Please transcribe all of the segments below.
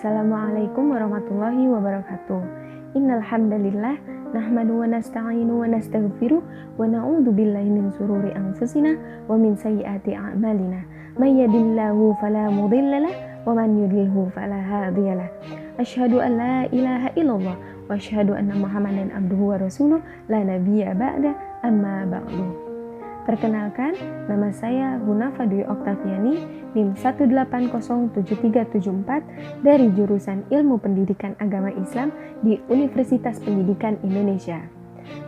Assalamualaikum warahmatullahi wabarakatuh. Innal hamdalillah nahmadu wa nasta'inu wa nastaghfiruh wa na'udzu billahi min shururi anfusina wa min sayyiati a'malina. May yahdihillahu fala mudhillalah wa man yudlilhu fala hadiyalah. Asyhadu an la ilaha illallah wa asyhadu anna Muhammadan abduhu wa rasuluh la nabiyya ba'da amma ba'du. Perkenalkan, nama saya Hunafa Dwi Oktaviani, NIM 1807374 dari jurusan Ilmu Pendidikan Agama Islam di Universitas Pendidikan Indonesia.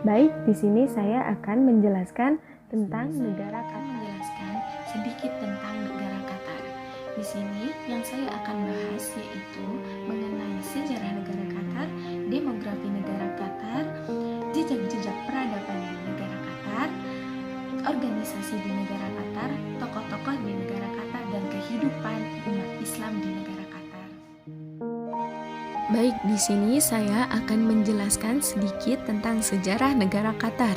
Baik, di sini saya akan menjelaskan tentang negara Qatar. Sedikit tentang negara Qatar. Di sini yang saya akan bahas yaitu mengenai sejarah negara Qatar, demografi negara Qatar, jejak-jejak peradaban di negara Qatar, organisasi di negara Qatar, tokoh-tokoh di negara Qatar, dan kehidupan umat Islam di negara Qatar. Baik, di sini saya akan menjelaskan sedikit tentang sejarah negara Qatar.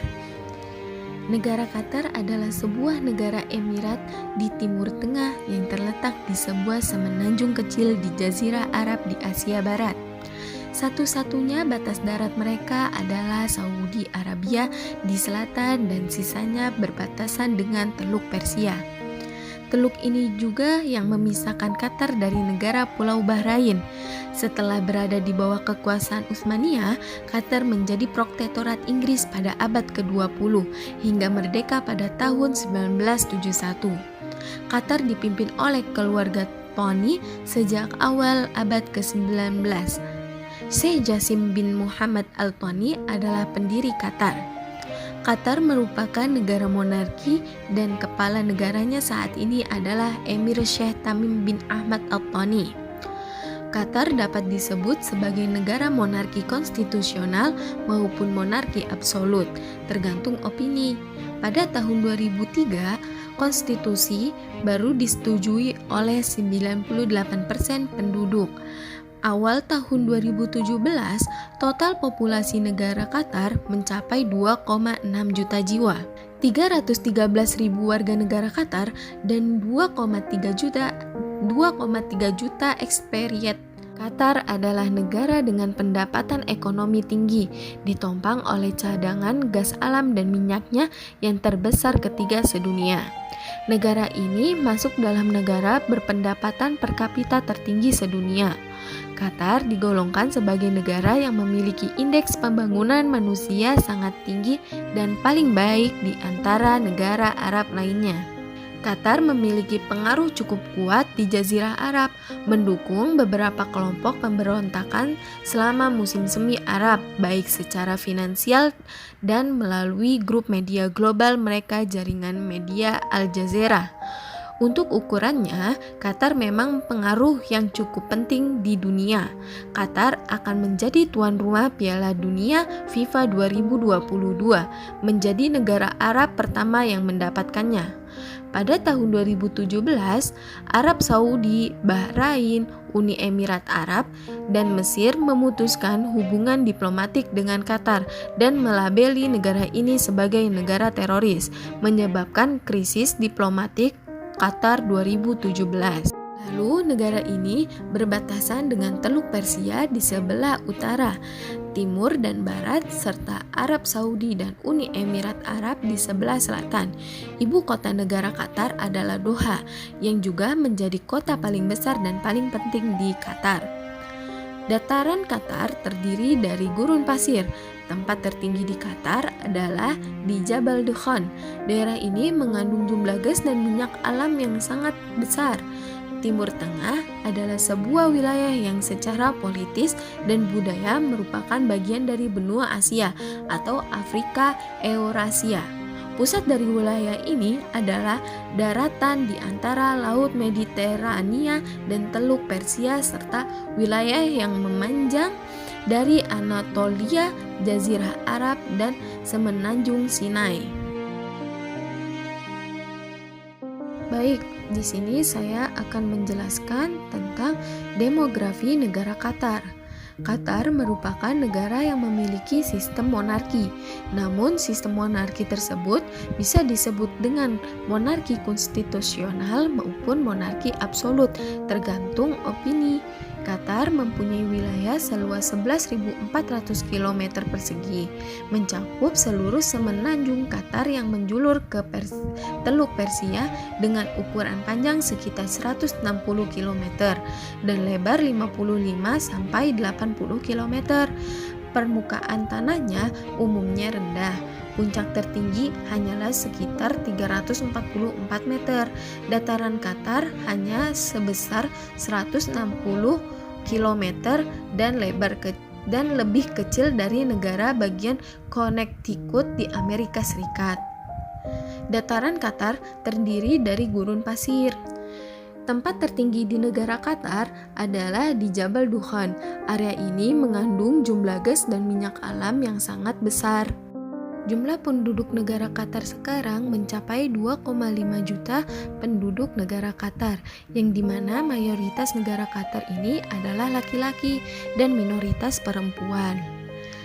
Negara Qatar adalah sebuah negara emirat di Timur Tengah yang terletak di sebuah semenanjung kecil di Jazirah Arab di Asia Barat. Satu-satunya batas darat mereka adalah Saudi Arabia di selatan dan sisanya berbatasan dengan Teluk Persia. Teluk ini juga yang memisahkan Qatar dari negara Pulau Bahrain. Setelah berada di bawah kekuasaan Utsmaniyah, Qatar menjadi protektorat Inggris pada abad ke-20 hingga merdeka pada tahun 1971. Qatar dipimpin oleh keluarga Thani sejak awal abad ke-19. Syekh Jassim bin Muhammad Al Thani adalah pendiri Qatar. Qatar merupakan negara monarki dan kepala negaranya saat ini adalah Emir Syekh Tamim bin Ahmad Al Thani. Qatar dapat disebut sebagai negara monarki konstitusional maupun monarki absolut, tergantung opini. Pada tahun 2003, konstitusi baru disetujui oleh 98% penduduk. Awal tahun 2017, total populasi negara Qatar mencapai 2,6 juta jiwa. 313.000 warga negara Qatar dan 2,3 juta ekspatriat. Qatar adalah negara dengan pendapatan ekonomi tinggi, ditopang oleh cadangan gas alam dan minyaknya yang terbesar ketiga sedunia. Negara ini masuk dalam negara berpendapatan per kapita tertinggi sedunia. Qatar digolongkan sebagai negara yang memiliki indeks pembangunan manusia sangat tinggi dan paling baik di antara negara Arab lainnya. Qatar memiliki pengaruh cukup kuat di Jazirah Arab, mendukung beberapa kelompok pemberontakan selama musim semi Arab, baik secara finansial dan melalui grup media global mereka jaringan media Al Jazeera. Untuk ukurannya, Qatar memang pengaruh yang cukup penting di dunia. Qatar akan menjadi tuan rumah Piala Dunia FIFA 2022, menjadi negara Arab pertama yang mendapatkannya. Pada tahun 2017, Arab Saudi, Bahrain, Uni Emirat Arab, dan Mesir memutuskan hubungan diplomatik dengan Qatar dan melabeli negara ini sebagai negara teroris, menyebabkan krisis diplomatik Qatar 2017. Lalu negara ini berbatasan dengan Teluk Persia di sebelah utara, timur dan barat, serta Arab Saudi dan Uni Emirat Arab di sebelah selatan. Ibu kota negara Qatar adalah Doha, yang juga menjadi kota paling besar dan paling penting di Qatar. Dataran Qatar terdiri dari gurun pasir. Tempat tertinggi di Qatar adalah di Jabal Dukhan. Daerah ini mengandung jumlah gas dan minyak alam yang sangat besar. Timur Tengah adalah sebuah wilayah yang secara politis dan budaya merupakan bagian dari benua Asia atau Afrika Eurasia. Pusat dari wilayah ini adalah daratan di antara Laut Mediterania dan Teluk Persia serta wilayah yang memanjang dari Anatolia, Jazirah Arab, dan Semenanjung Sinai. Baik, di sini saya akan menjelaskan tentang demografi negara Qatar. Qatar merupakan negara yang memiliki sistem monarki. Namun sistem monarki tersebut bisa disebut dengan monarki konstitusional maupun monarki absolut, tergantung opini. Qatar mempunyai wilayah seluas 11.400 km persegi, mencakup seluruh semenanjung Qatar yang menjulur ke Teluk Persia dengan ukuran panjang sekitar 160 km dan lebar 55 sampai 80 km. Permukaan tanahnya umumnya rendah. Puncak tertinggi hanyalah sekitar 344 meter. Dataran Qatar hanya sebesar 160 km dan lebih kecil dari negara bagian Connecticut di Amerika Serikat. Dataran Qatar terdiri dari gurun pasir. Tempat tertinggi di negara Qatar adalah di Jabal Dukhan. Area ini mengandung jumlah gas dan minyak alam yang sangat besar. Jumlah penduduk negara Qatar sekarang mencapai 2,5 juta penduduk negara Qatar, yang dimana mayoritas negara Qatar ini adalah laki-laki dan minoritas perempuan.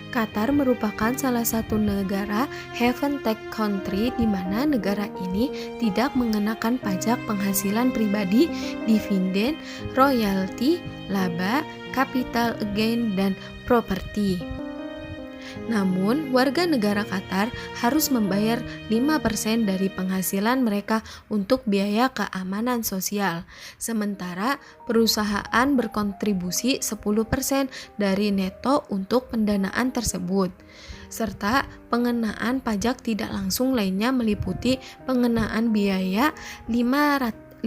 Qatar merupakan salah satu negara Haven Tax Country di mana negara ini tidak mengenakan pajak penghasilan pribadi, dividen, royalti, laba, capital gain, dan properti. Namun, warga negara Qatar harus membayar 5% dari penghasilan mereka untuk biaya keamanan sosial. Sementara, perusahaan berkontribusi 10% dari neto untuk pendanaan tersebut. Serta pengenaan pajak tidak langsung lainnya meliputi pengenaan biaya 5%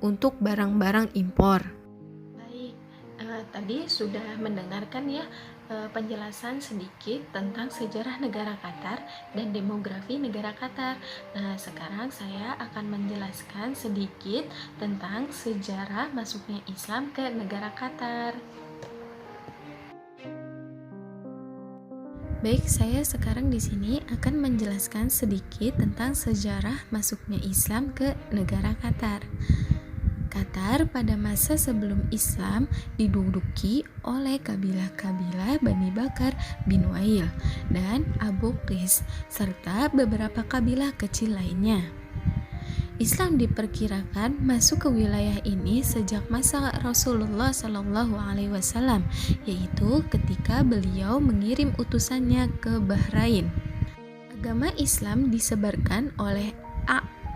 untuk barang-barang impor. Baik, tadi sudah mendengarkan ya penjelasan sedikit tentang sejarah negara Qatar dan demografi negara Qatar. Nah, sekarang saya akan menjelaskan sedikit tentang sejarah masuknya Islam ke negara Qatar. Baik, saya sekarang di sini akan menjelaskan sedikit tentang sejarah masuknya Islam ke negara Qatar. Qatar pada masa sebelum Islam diduduki oleh kabilah-kabilah Bani Bakar bin Wail dan Abu Qais serta beberapa kabilah kecil lainnya. Islam diperkirakan masuk ke wilayah ini sejak masa Rasulullah SAW, yaitu ketika beliau mengirim utusannya ke Bahrain. Agama Islam disebarkan oleh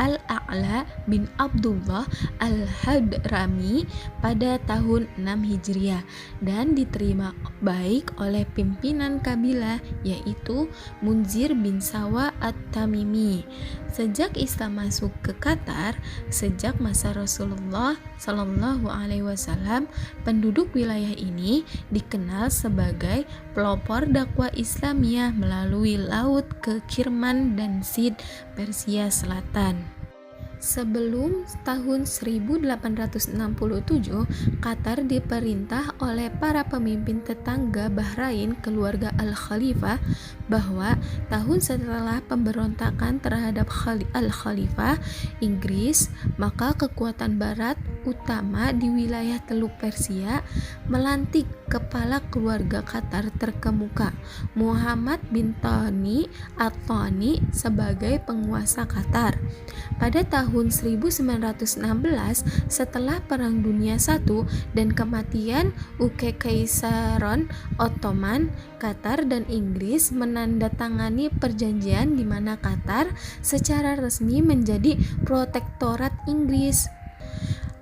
Al-A'la bin Abdullah Al-Hadrami pada tahun 6 Hijriah dan diterima baik oleh pimpinan kabilah yaitu Munzir bin Sawa At-Tamimi. Sejak Islam masuk ke Qatar, sejak masa Rasulullah Shallallahu Alaihi Wasallam, penduduk wilayah ini dikenal sebagai pelopor dakwah Islamiyah melalui laut ke Kirman dan Sid, Persia Selatan. Sebelum tahun 1867, Qatar diperintah oleh para pemimpin tetangga Bahrain keluarga Al-Khalifah bahwa tahun setelah pemberontakan terhadap Al-Khalifah Inggris, maka kekuatan barat utama di wilayah Teluk Persia melantik kepala keluarga Qatar terkemuka, Muhammad bin Thani At-Thani sebagai penguasa Qatar. Pada tahun 1916, setelah Perang Dunia I dan kematian Kekaisaran Ottoman, Qatar dan Inggris menandatangani perjanjian di mana Qatar secara resmi menjadi protektorat Inggris.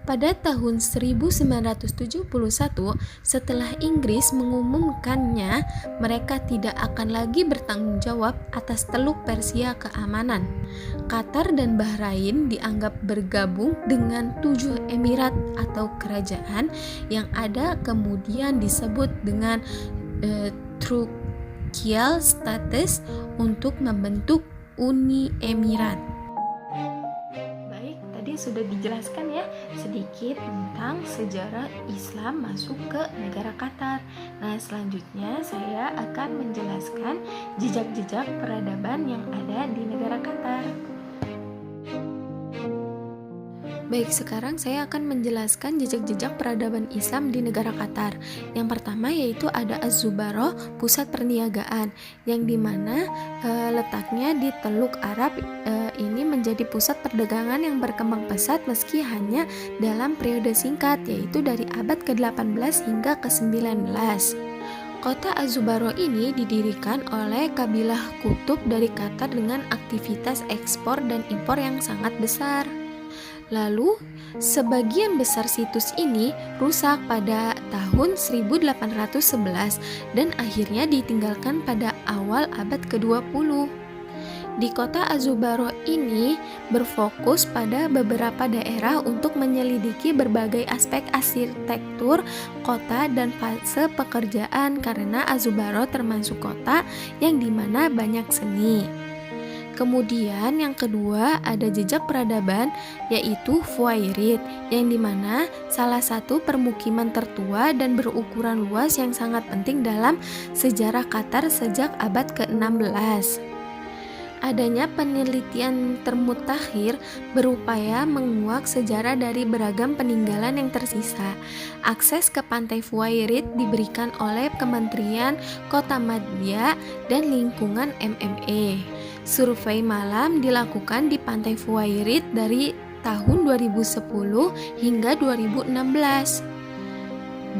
Pada tahun 1971, setelah Inggris mengumumkannya mereka tidak akan lagi bertanggung jawab atas Teluk Persia keamanan, Qatar dan Bahrain dianggap bergabung dengan 7 emirat atau kerajaan yang ada kemudian disebut dengan Trucial States untuk membentuk Uni Emirat. Tadi sudah dijelaskan ya sedikit tentang sejarah Islam masuk ke negara Qatar. Nah, selanjutnya saya akan menjelaskan jejak-jejak peradaban yang ada di negara Qatar. Baik, sekarang saya akan menjelaskan jejak-jejak peradaban Islam di negara Qatar. Yang pertama yaitu ada Az-Zubaroh, pusat perniagaan, yang dimana letaknya di Teluk Arab. Ini menjadi pusat perdagangan yang berkembang pesat meski hanya dalam periode singkat, yaitu dari abad ke-18 hingga ke-19. Kota Az-Zubaroh ini didirikan oleh kabilah Kutub dari Qatar dengan aktivitas ekspor dan impor yang sangat besar. Lalu, sebagian besar situs ini rusak pada tahun 1811 dan akhirnya ditinggalkan pada awal abad ke-20. Di kota Az-Zubaroh ini berfokus pada beberapa daerah untuk menyelidiki berbagai aspek arsitektur kota dan fase pekerjaan karena Az-Zubaroh termasuk kota yang dimana banyak seni. Kemudian yang kedua ada jejak peradaban yaitu Fuairid, yang dimana salah satu permukiman tertua dan berukuran luas yang sangat penting dalam sejarah Qatar sejak abad ke-16. Adanya penelitian termutakhir berupaya menguak sejarah dari beragam peninggalan yang tersisa. Akses ke pantai Fuairid diberikan oleh Kementerian Kota Madya dan Lingkungan MME. Survei malam dilakukan di pantai Fuairid dari tahun 2010 hingga 2016.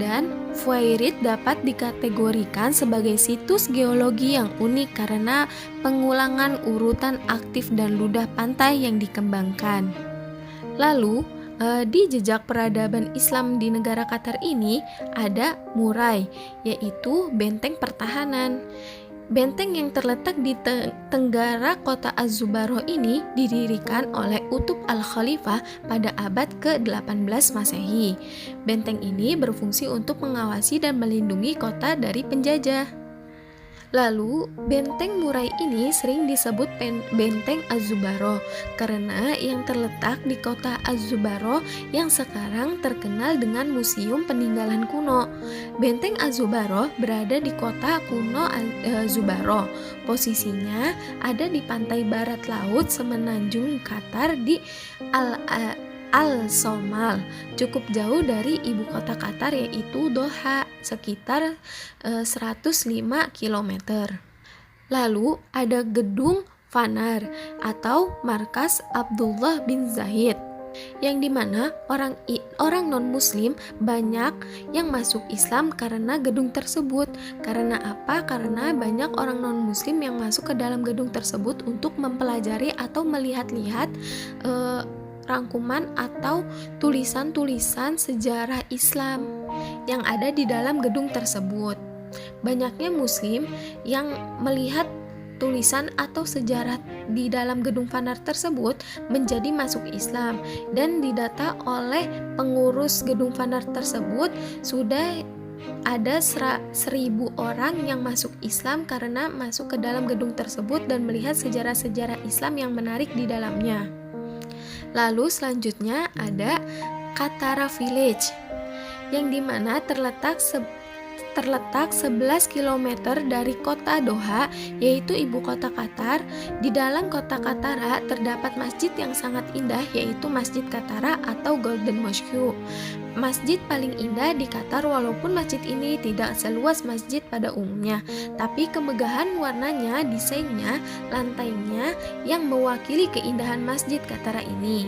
Dan Fuairid dapat dikategorikan sebagai situs geologi yang unik karena pengulangan urutan aktif dan ludah pantai yang dikembangkan. Lalu, di jejak peradaban Islam di negara Qatar ini ada Murai, yaitu benteng pertahanan. Benteng yang terletak di tenggara kota Az-Zubaroh ini didirikan oleh Utub Al-Khalifah pada abad ke-18 Masehi. Benteng ini berfungsi untuk mengawasi dan melindungi kota dari penjajah. Lalu, benteng Murai ini sering disebut benteng Az-Zubaroh karena yang terletak di kota Az-Zubaroh yang sekarang terkenal dengan Museum Peninggalan Kuno. Benteng Az-Zubaroh berada di kota kuno Az-Zubaroh. Posisinya ada di pantai barat laut semenanjung Qatar di Al-Somal, cukup jauh dari ibu kota Qatar yaitu Doha, sekitar 105 km. Lalu ada gedung Fanar atau Markas Abdullah bin Zahid, yang dimana orang non-muslim banyak yang masuk Islam karena gedung tersebut. Karena apa? Karena banyak orang non-muslim yang masuk ke dalam gedung tersebut untuk mempelajari atau melihat-lihat rangkuman atau tulisan-tulisan sejarah Islam yang ada di dalam gedung tersebut. Banyaknya muslim yang melihat tulisan atau sejarah di dalam gedung Fanar tersebut menjadi masuk Islam, dan didata oleh pengurus gedung Fanar tersebut sudah ada 1.000 orang yang masuk Islam karena masuk ke dalam gedung tersebut dan melihat sejarah-sejarah Islam yang menarik di dalamnya. Lalu selanjutnya ada Katara Village, yang dimana terletak 11 km dari kota Doha, yaitu ibu kota Qatar. Di dalam kota Katara terdapat masjid yang sangat indah, yaitu Masjid Katara atau Golden Mosque. Masjid paling indah di Qatar, walaupun masjid ini tidak seluas masjid pada umumnya, tapi kemegahan warnanya, desainnya, lantainya yang mewakili keindahan Masjid Katara ini.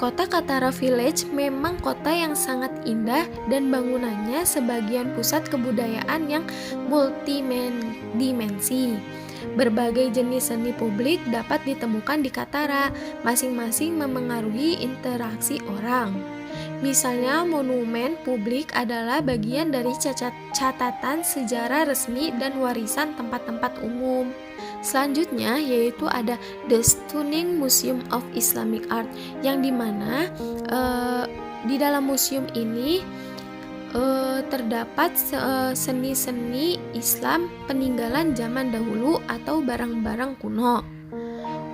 Kota Katara Village memang kota yang sangat indah dan bangunannya sebagian pusat kebudayaan yang multidimensi. Berbagai jenis seni publik dapat ditemukan di Katara, masing-masing memengaruhi interaksi orang. Misalnya, monumen publik adalah bagian dari catatan sejarah resmi dan warisan tempat-tempat umum. Selanjutnya yaitu ada The Stunning Museum of Islamic Art, yang dimana di dalam museum ini terdapat seni-seni Islam peninggalan zaman dahulu atau barang-barang kuno.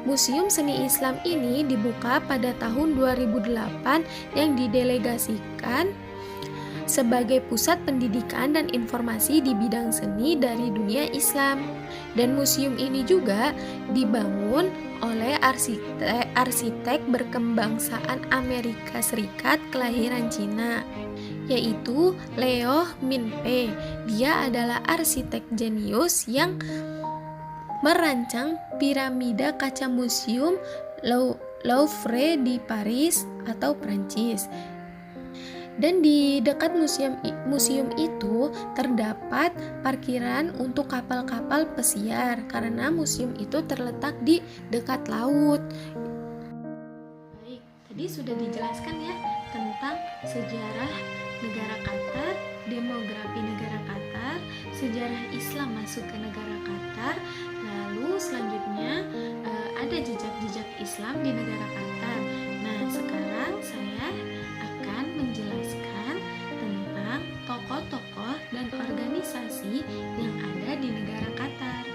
Museum Seni Islam ini dibuka pada tahun 2008 yang didelegasikan sebagai pusat pendidikan dan informasi di bidang seni dari dunia Islam. Dan museum ini juga dibangun oleh arsitek berkebangsaan Amerika Serikat kelahiran Cina, yaitu Leo Min-Pei. Dia adalah arsitek jenius yang merancang piramida kaca museum Louvre di Paris atau Prancis. Dan di dekat museum itu terdapat parkiran untuk kapal-kapal pesiar karena museum itu terletak di dekat laut. Baik, tadi sudah dijelaskan ya tentang sejarah negara Qatar, demografi negara Qatar, sejarah Islam masuk ke negara Qatar. Lalu selanjutnya ada jejak-jejak Islam di negara Qatar. Nah, sekarang saya akan menjelaskan tentang tokoh-tokoh dan organisasi yang ada di negara Qatar.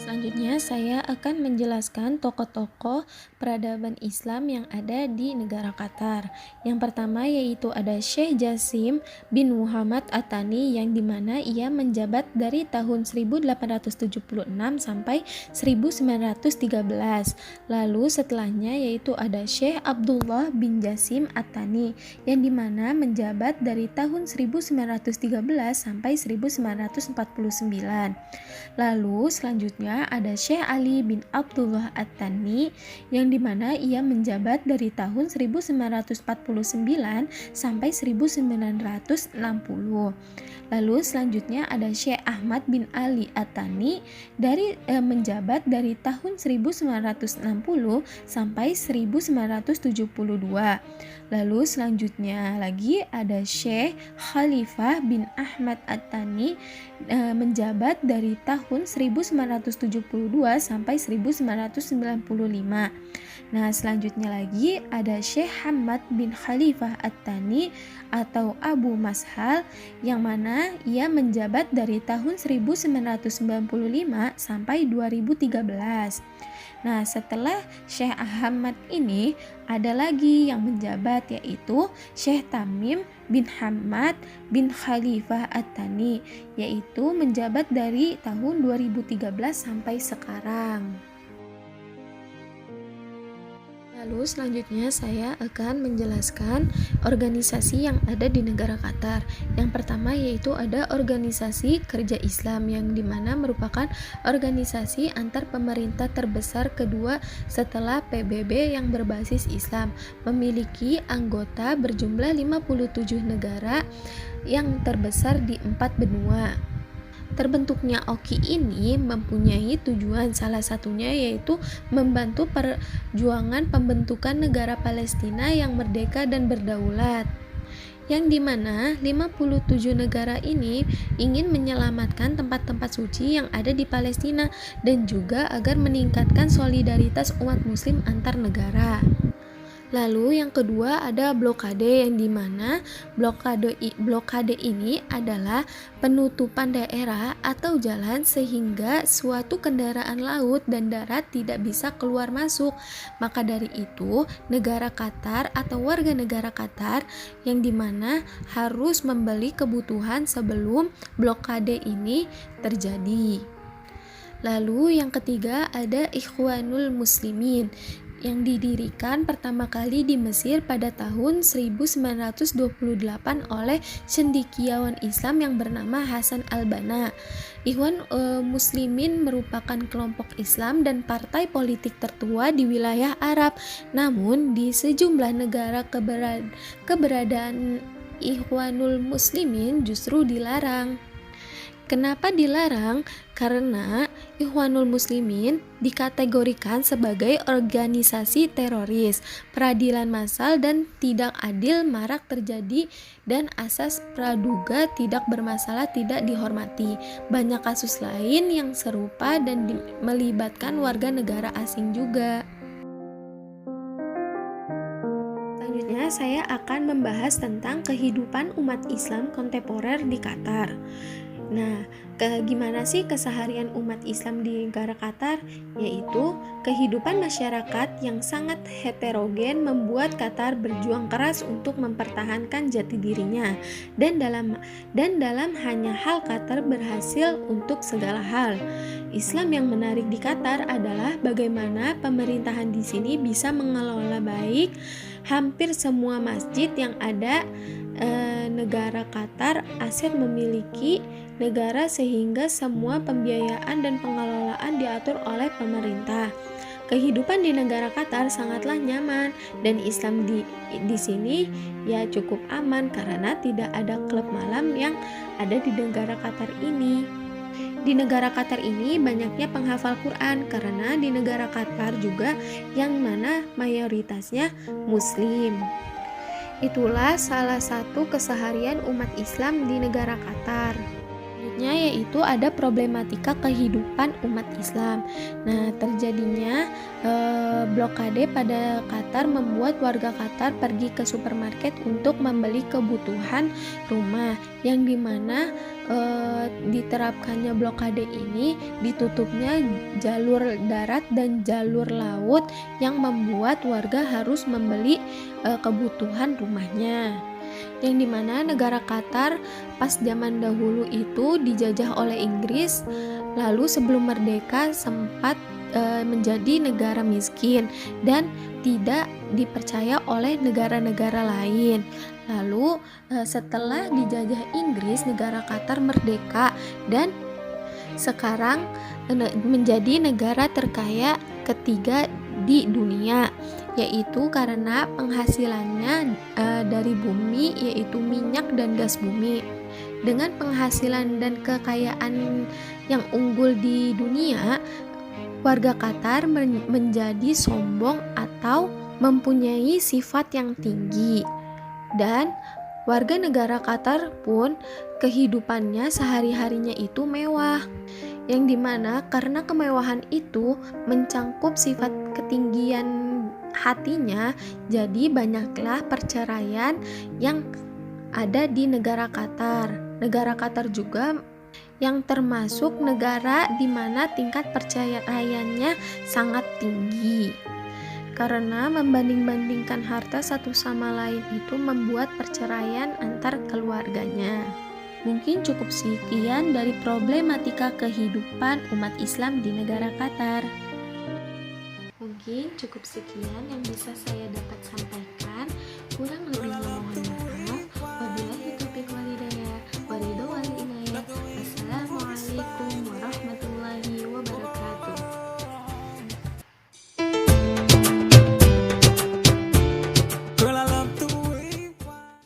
Selanjutnya saya akan menjelaskan tokoh-tokoh peradaban Islam yang ada di negara Qatar. Yang pertama yaitu ada Syekh Jasim bin Muhammad At-Thani, yang dimana ia menjabat dari tahun 1876 sampai 1913. Lalu setelahnya yaitu ada Syekh Abdullah bin Jasim At-Thani, yang dimana menjabat dari tahun 1913 sampai 1949. Lalu selanjutnya ada Syekh Ali bin Abdullah At-Thani, yang dimana ia menjabat dari tahun 1949 sampai 1960. Lalu selanjutnya ada Syekh Ahmad bin Ali At-Thani menjabat dari tahun 1960 sampai 1972. Lalu selanjutnya lagi ada Syekh Khalifah bin Ahmad At-Thani menjabat dari tahun 1972 sampai 1995. Nah, selanjutnya lagi ada Syekh Hamad bin Khalifah At-Thani atau Abu Mashal, yang mana ia menjabat dari tahun 1995 sampai 2013. Nah, setelah Syekh Ahmad ini ada lagi yang menjabat, yaitu Syekh Tamim bin Hamad bin Khalifah At-Thani, yaitu menjabat dari tahun 2013 sampai sekarang. Lalu selanjutnya saya akan menjelaskan organisasi yang ada di negara Qatar. Yang pertama yaitu ada organisasi kerja Islam, yang dimana merupakan organisasi antar pemerintah terbesar kedua setelah PBB yang berbasis Islam, memiliki anggota berjumlah 57 negara yang terbesar di 4 benua. Terbentuknya OKI ini mempunyai tujuan, salah satunya yaitu membantu perjuangan pembentukan negara Palestina yang merdeka dan berdaulat, yang dimana 57 negara ini ingin menyelamatkan tempat-tempat suci yang ada di Palestina dan juga agar meningkatkan solidaritas umat muslim antar negara. Lalu yang kedua ada blokade, yang dimana blokade ini adalah penutupan daerah atau jalan sehingga suatu kendaraan laut dan darat tidak bisa keluar masuk. Maka dari itu negara Qatar atau warga negara Qatar yang dimana harus membeli kebutuhan sebelum blokade ini terjadi. Lalu yang ketiga ada Ikhwanul Muslimin, yang didirikan pertama kali di Mesir pada tahun 1928 oleh cendekiawan Islam yang bernama Hasan al-Banna. Ikhwan Muslimin merupakan kelompok Islam dan partai politik tertua di wilayah Arab. Namun di sejumlah negara keberadaan Ikhwanul Muslimin justru dilarang. Kenapa dilarang? Karena Ikhwanul Muslimin dikategorikan sebagai organisasi teroris, peradilan massal dan tidak adil marak terjadi, dan asas praduga tidak bermasalah tidak dihormati. Banyak kasus lain yang serupa dan melibatkan warga negara asing juga. Selanjutnya saya akan membahas tentang kehidupan umat Islam kontemporer di Qatar. Nah, gimana sih keseharian umat Islam di negara Qatar? Yaitu kehidupan masyarakat yang sangat heterogen membuat Qatar berjuang keras untuk mempertahankan jati dirinya, dan dalam hanya hal Qatar berhasil untuk segala hal. Islam yang menarik di Qatar adalah bagaimana pemerintahan di sini bisa mengelola baik hampir semua masjid yang ada. Negara Qatar aset memiliki negara sehingga semua pembiayaan dan pengelolaan diatur oleh pemerintah. Kehidupan di negara Qatar sangatlah nyaman, dan Islam di sini ya cukup aman karena tidak ada klub malam yang ada di negara Qatar ini. Di negara Qatar ini banyaknya penghafal Quran karena di negara Qatar juga yang mana mayoritasnya Muslim. Itulah salah satu keseharian umat Islam di negara Qatar. Selanjutnya yaitu ada problematika kehidupan umat Islam. Nah, terjadinya blokade pada Qatar membuat warga Qatar pergi ke supermarket untuk membeli kebutuhan rumah, yang dimana diterapkannya blokade ini ditutupnya jalur darat dan jalur laut yang membuat warga harus membeli kebutuhan rumahnya, yang dimana negara Qatar pas zaman dahulu itu dijajah oleh Inggris, lalu sebelum merdeka sempat menjadi negara miskin dan tidak dipercaya oleh negara-negara lain. Lalu setelah dijajah Inggris, negara Qatar merdeka dan sekarang menjadi negara terkaya ketiga di dunia, yaitu karena penghasilannya dari bumi, yaitu minyak dan gas bumi. Dengan penghasilan dan kekayaan yang unggul di dunia, warga Qatar menjadi sombong atau mempunyai sifat yang tinggi, dan warga negara Qatar pun kehidupannya sehari-harinya itu mewah, yang dimana karena kemewahan itu mencangkup sifat ketinggian hatinya, jadi banyaklah perceraian yang ada di negara Qatar. Negara Qatar juga yang termasuk negara di mana tingkat perceraiannya sangat tinggi. Karena membanding-bandingkan harta satu sama lain itu membuat perceraian antar keluarganya. Mungkin cukup sekian dari problematika kehidupan umat Islam di negara Qatar. Mungkin cukup sekian yang bisa saya dapat sampaikan. Kurang lebihnya mohon maaf. Wabillahi